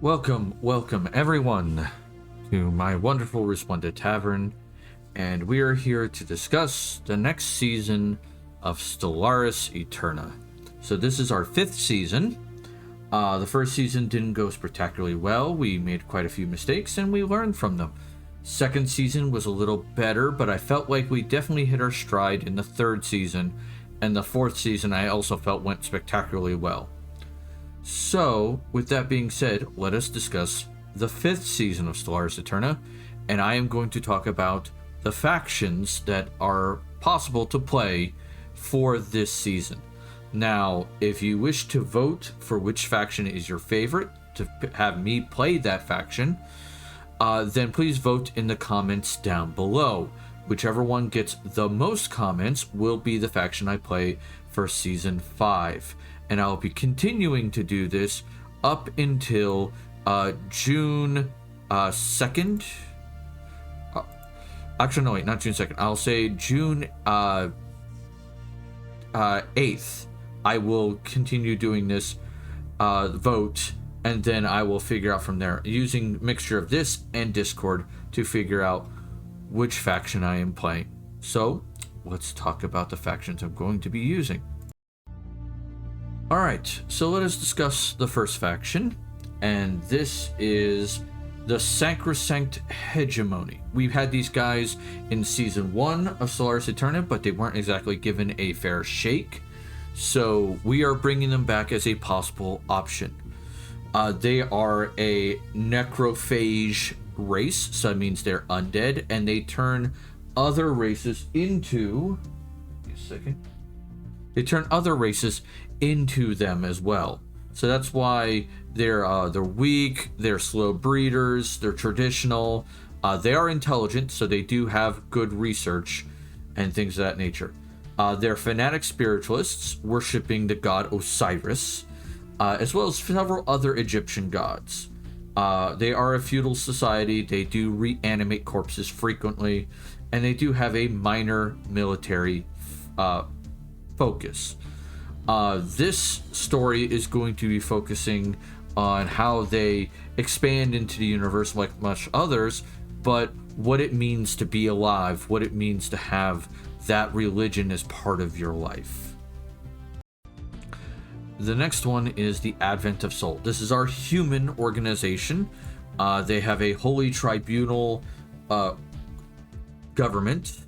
Welcome everyone to my wonderful Resplendent Tavern, and we are here to discuss the next season of Stellaris Eterna. So this is our 5th season. The first season didn't go spectacularly well. We made quite a few mistakes and we learned from them. Second season was a little better, but I felt like we definitely hit our stride in the 3rd season, and the 4th season I also felt went spectacularly well. So, with that being said, let us discuss the 5th season of Stellaris Eterna, and I am going to talk about the factions that are possible to play for this season. Now, if you wish to vote for which faction is your favorite, to have me play that faction, then please vote in the comments down below. Whichever one gets the most comments will be the faction I play for Season 5. And I'll be continuing to do this up until June 2nd. Actually, no, wait, not June 2nd. I'll say June 8th. I will continue doing this vote, and then I will figure out from there, using a mixture of this and Discord to figure out which faction I am playing. So, let's talk about the factions I'm going to be using. Alright, so let us discuss the first faction, and this is the Sacrosanct Hegemony. We've had these guys in Season 1 of Stellaris Eterna, but they weren't exactly given a fair shake, so we are bringing them back as a possible option. They are a necrophage race, so that means they're undead, and they turn other races into... Wait a second. They turn other races into them as well. So that's why they're weak, they're slow breeders, they're traditional, they are intelligent, so they do have good research and things of that nature. They're fanatic spiritualists, worshipping the god Osiris, as well as several other Egyptian gods. They are a feudal society, they do reanimate corpses frequently, and they do have a minor military focus. This story is going to be focusing on how they expand into the universe like much others, but what it means to be alive, what it means to have that religion as part of your life. The next one is the Advent of Soul. This is our human organization. They have a holy tribunal government,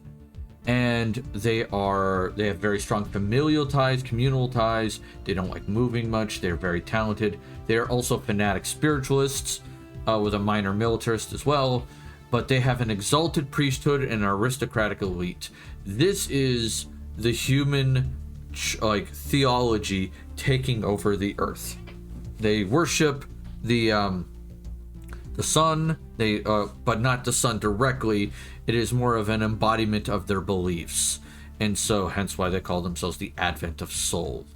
and they have very strong familial ties, communal ties. They don't like moving much. They're very talented. They're also fanatic spiritualists with a minor militarist as well, but they have an exalted priesthood and an aristocratic elite. This is the human theology taking over the earth. They worship the sun, but not the sun directly. It is more of an embodiment of their beliefs, and so hence why they call themselves the Advent of Soul.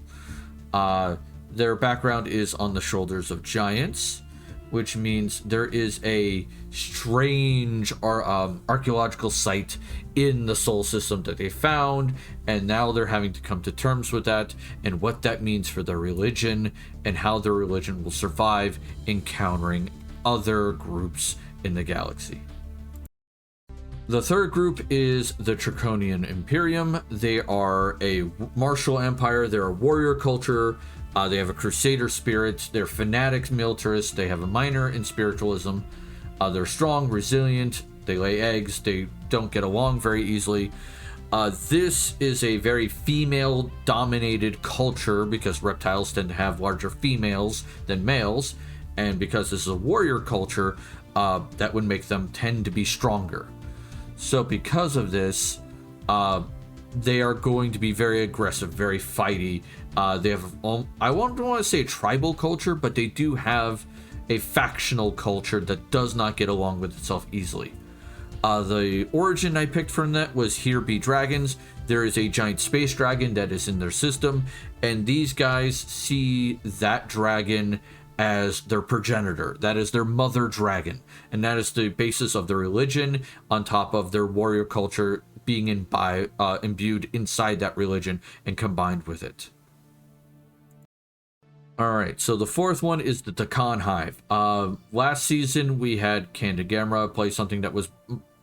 Their background is on the shoulders of giants, which means there is a strange archaeological site in the Sol system that they found, and now they're having to come to terms with that and what that means for their religion and how their religion will survive encountering other groups in the galaxy. The third group is the Draconian Imperium. They are a martial empire. They're a warrior culture. They have a crusader spirit. They're fanatics, militarists. They have a minor in spiritualism. They're strong, resilient. They lay eggs. They don't get along very easily. This is a very female-dominated culture because reptiles tend to have larger females than males. And because this is a warrior culture, that would make them tend to be stronger. So because of this, they are going to be very aggressive, very fighty. They have, I won't want to say a tribal culture, but they do have a factional culture that does not get along with itself easily. The origin I picked from that was Here Be Dragons. There is a giant space dragon that is in their system, and these guys see that dragon as their progenitor. That is their mother dragon, and that is the basis of their religion on top of their warrior culture being imbued inside that religion and combined with it. All right, so the fourth one is the Takan Hive. Last season we had Candagamra play something that was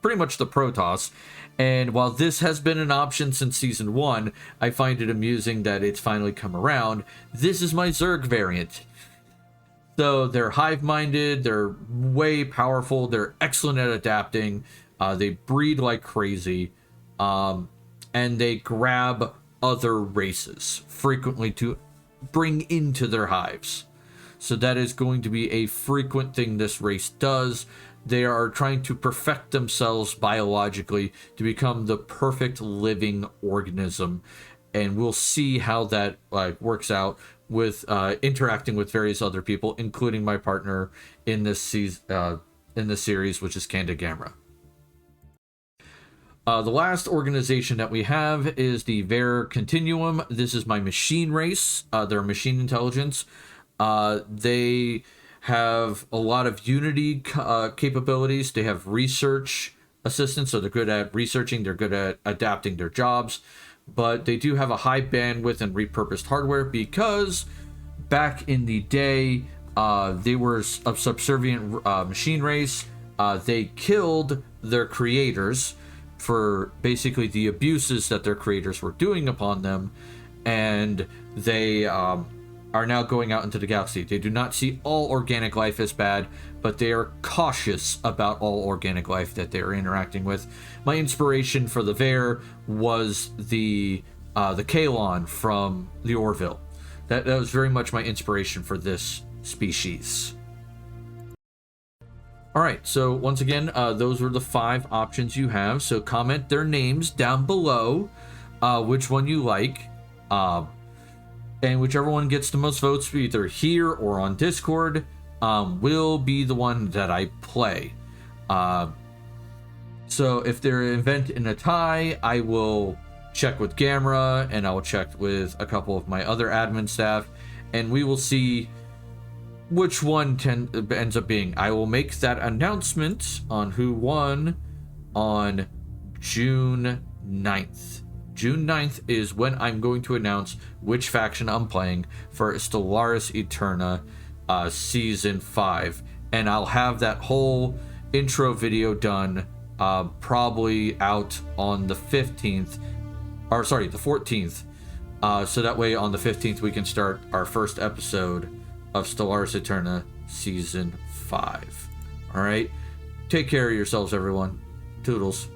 pretty much the Protoss, and while this has been an option since season 1, I find it amusing that it's finally come around. This is my Zerg variant. So they're hive-minded, they're way powerful, they're excellent at adapting, they breed like crazy, and they grab other races frequently to bring into their hives. So that is going to be a frequent thing this race does. They are trying to perfect themselves biologically to become the perfect living organism, and we'll see how that works out with interacting with various other people, including my partner in this series, which is Candagamra. The last organization that we have is the Ver Continuum. This is my machine race. They're machine intelligence. They have a lot of Unity capabilities. They have research assistance, so they're good at researching. They're good at adapting their jobs. But they do have a high bandwidth and repurposed hardware because back in the day, they were a subservient machine race. They killed their creators for basically the abuses that their creators were doing upon them, and they are now going out into the galaxy. They do not see all organic life as bad, but they are cautious about all organic life that they're interacting with. My inspiration for the Ver was the Kalon from the Orville. That was very much my inspiration for this species. All right, so once again, those were the 5 options you have. So comment their names down below, which one you like, and whichever one gets the most votes, either here or on Discord, will be the one that I play. So if they're an event in a tie, I will check with Gamera, and I will check with a couple of my other admin staff, and we will see which one ends up being. I will make that announcement on who won on June 9th. June 9th is when I'm going to announce which faction I'm playing for Stellaris Eterna Season 5. And I'll have that whole intro video done probably out on the 15th. Or sorry, the 14th. So that way on the 15th we can start our first episode of Stellaris Eterna Season 5. Alright? Take care of yourselves, everyone. Toodles.